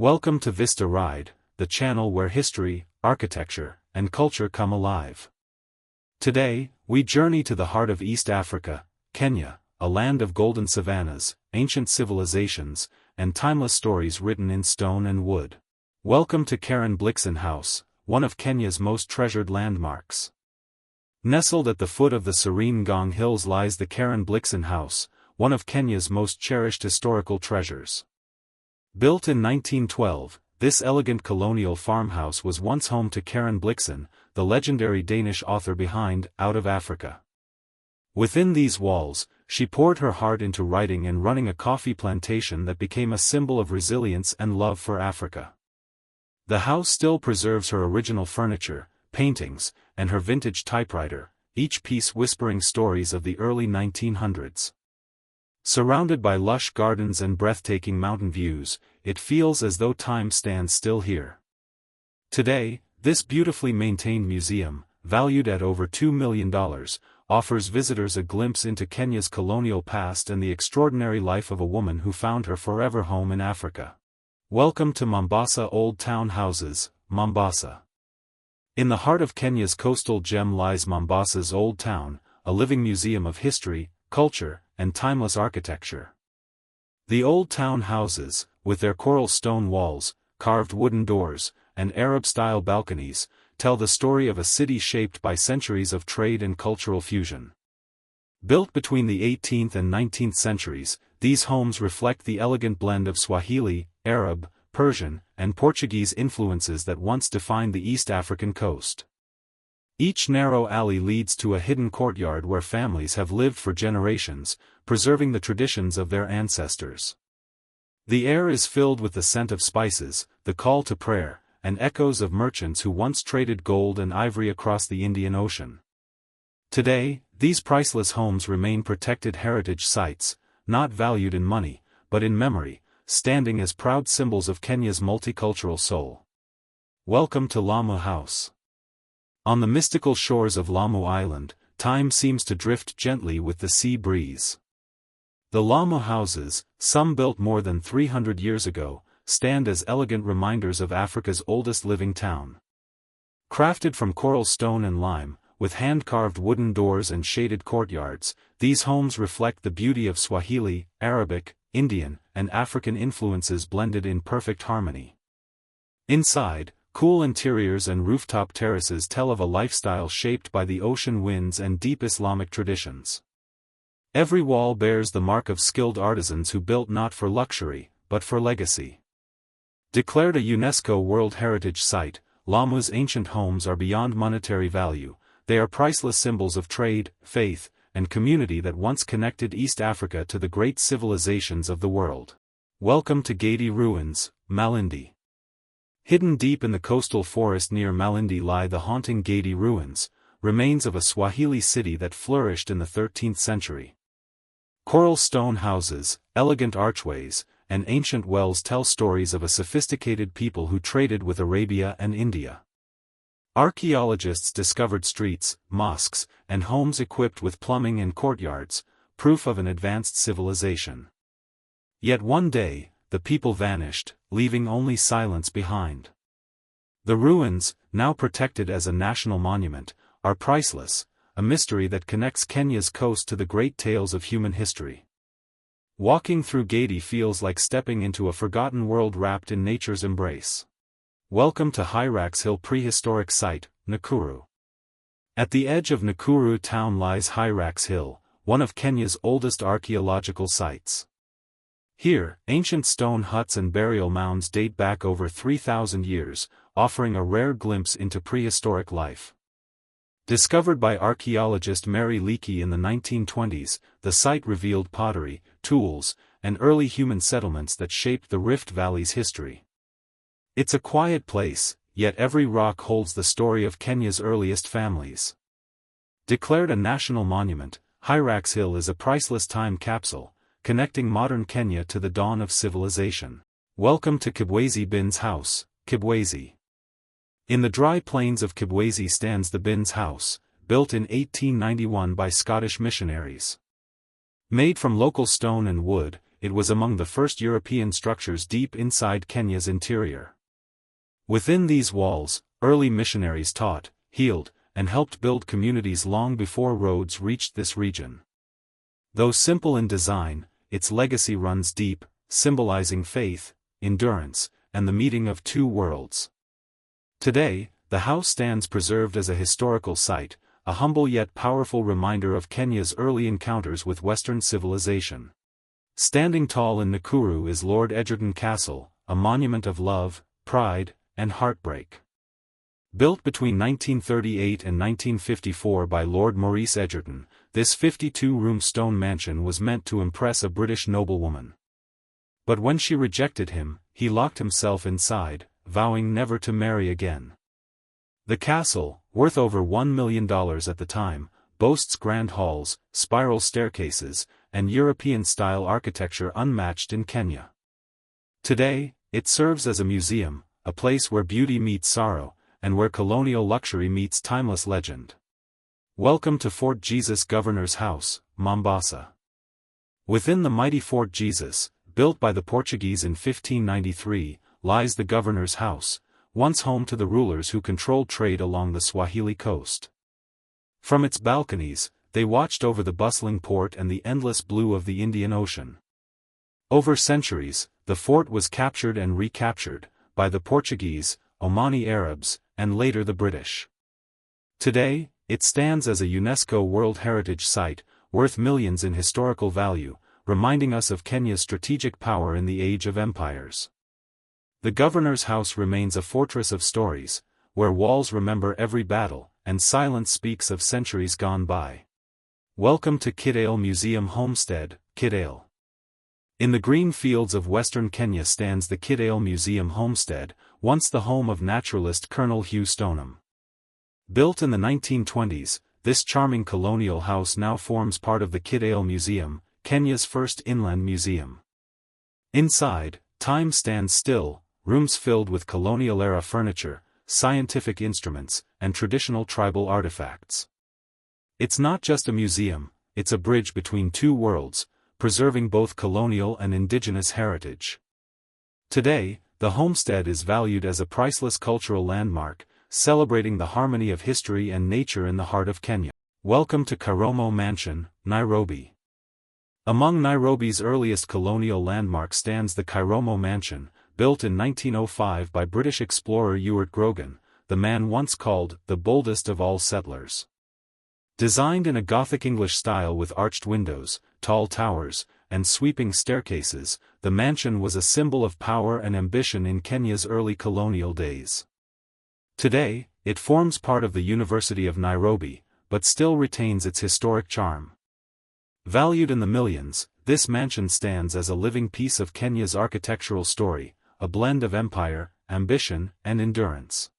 Welcome to Vista Ride, the channel where history, architecture, and culture come alive. Today, we journey to the heart of East Africa, Kenya, a land of golden savannas, ancient civilizations, and timeless stories written in stone and wood. Welcome to Karen Blixen House, one of Kenya's most treasured landmarks. Nestled at the foot of the serene Ngong Hills lies the Karen Blixen House, one of Kenya's most cherished historical treasures. Built in 1912, this elegant colonial farmhouse was once home to Karen Blixen, the legendary Danish author behind Out of Africa. Within these walls, she poured her heart into writing and running a coffee plantation that became a symbol of resilience and love for Africa. The house still preserves her original furniture, paintings, and her vintage typewriter, each piece whispering stories of the early 1900s. Surrounded by lush gardens and breathtaking mountain views, it feels as though time stands still here. Today, this beautifully maintained museum, valued at over $2 million, offers visitors a glimpse into Kenya's colonial past and the extraordinary life of a woman who found her forever home in Africa. Welcome to Mombasa Old Town Houses, Mombasa. In the heart of Kenya's coastal gem lies Mombasa's Old Town, a living museum of history, culture, and timeless architecture. The Old Town houses, with their coral stone walls, carved wooden doors, and Arab-style balconies, tell the story of a city shaped by centuries of trade and cultural fusion. Built between the 18th and 19th centuries, these homes reflect the elegant blend of Swahili, Arab, Persian, and Portuguese influences that once defined the East African coast. Each narrow alley leads to a hidden courtyard where families have lived for generations, preserving the traditions of their ancestors. The air is filled with the scent of spices, the call to prayer, and echoes of merchants who once traded gold and ivory across the Indian Ocean. Today, these priceless homes remain protected heritage sites, not valued in money, but in memory, standing as proud symbols of Kenya's multicultural soul. Welcome to Lamu House. On the mystical shores of Lamu Island, time seems to drift gently with the sea breeze. The Lamu houses, some built more than 300 years ago, stand as elegant reminders of Africa's oldest living town. Crafted from coral stone and lime, with hand-carved wooden doors and shaded courtyards, these homes reflect the beauty of Swahili, Arabic, Indian, and African influences blended in perfect harmony. Inside, cool interiors and rooftop terraces tell of a lifestyle shaped by the ocean winds and deep Islamic traditions. Every wall bears the mark of skilled artisans who built not for luxury, but for legacy. Declared a UNESCO World Heritage Site, Lamu's ancient homes are beyond monetary value. They are priceless symbols of trade, faith, and community that once connected East Africa to the great civilizations of the world. Welcome to Gedi Ruins, Malindi. Hidden deep in the coastal forest near Malindi lie the haunting Gedi Ruins, remains of a Swahili city that flourished in the 13th century. Coral stone houses, elegant archways, and ancient wells tell stories of a sophisticated people who traded with Arabia and India. Archaeologists discovered streets, mosques, and homes equipped with plumbing and courtyards, proof of an advanced civilization. Yet one day, the people vanished, leaving only silence behind. The ruins, now protected as a national monument, are priceless, a mystery that connects Kenya's coast to the great tales of human history. Walking through Gedi feels like stepping into a forgotten world wrapped in nature's embrace. Welcome to Hyrax Hill Prehistoric Site, Nakuru. At the edge of Nakuru town lies Hyrax Hill, one of Kenya's oldest archaeological sites. Here, ancient stone huts and burial mounds date back over 3,000 years, offering a rare glimpse into prehistoric life. Discovered by archaeologist Mary Leakey in the 1920s, the site revealed pottery, tools, and early human settlements that shaped the Rift Valley's history. It's a quiet place, yet every rock holds the story of Kenya's earliest families. Declared a national monument, Hyrax Hill is a priceless time capsule, connecting modern Kenya to the dawn of civilization. Welcome to Kibwezi Bin's House, Kibwezi. In the dry plains of Kibwezi stands the Bin's House, built in 1891 by Scottish missionaries. Made from local stone and wood, it was among the first European structures deep inside Kenya's interior. Within these walls, early missionaries taught, healed, and helped build communities long before roads reached this region. Though simple in design, its legacy runs deep, symbolizing faith, endurance, and the meeting of two worlds. Today, the house stands preserved as a historical site, a humble yet powerful reminder of Kenya's early encounters with Western civilization. Standing tall in Nakuru is Lord Egerton Castle, a monument of love, pride, and heartbreak. Built between 1938 and 1954 by Lord Maurice Egerton, this 52-room stone mansion was meant to impress a British noblewoman. But when she rejected him, he locked himself inside, vowing never to marry again. The castle, worth over $1 million at the time, boasts grand halls, spiral staircases, and European-style architecture unmatched in Kenya. Today, it serves as a museum, a place where beauty meets sorrow, and where colonial luxury meets timeless legend. Welcome to Fort Jesus Governor's House, Mombasa. Within the mighty Fort Jesus, built by the Portuguese in 1593, lies the Governor's House, once home to the rulers who controlled trade along the Swahili coast. From its balconies, they watched over the bustling port and the endless blue of the Indian Ocean. Over centuries, the fort was captured and recaptured, by the Portuguese, Omani Arabs, and later the British. Today, it stands as a UNESCO World Heritage Site, worth millions in historical value, reminding us of Kenya's strategic power in the age of empires. The Governor's House remains a fortress of stories, where walls remember every battle, and silence speaks of centuries gone by. Welcome to Kidale Museum Homestead, Kidale. In the green fields of western Kenya stands the Kidale Museum Homestead, once the home of naturalist Colonel Hugh Stoneham. Built in the 1920s, this charming colonial house now forms part of the Kidale Museum, Kenya's first inland museum. Inside, time stands still, rooms filled with colonial-era furniture, scientific instruments, and traditional tribal artifacts. It's not just a museum, it's a bridge between two worlds, preserving both colonial and indigenous heritage. Today, the homestead is valued as a priceless cultural landmark, celebrating the harmony of history and nature in the heart of Kenya. Welcome to Karomo Mansion, Nairobi. Among Nairobi's earliest colonial landmarks stands the Karomo Mansion, built in 1905 by British explorer Ewart Grogan, the man once called the boldest of all settlers. Designed in a Gothic English style with arched windows, tall towers, and sweeping staircases, the mansion was a symbol of power and ambition in Kenya's early colonial days. Today, it forms part of the University of Nairobi, but still retains its historic charm. Valued in the millions, this mansion stands as a living piece of Kenya's architectural story, a blend of empire, ambition, and endurance.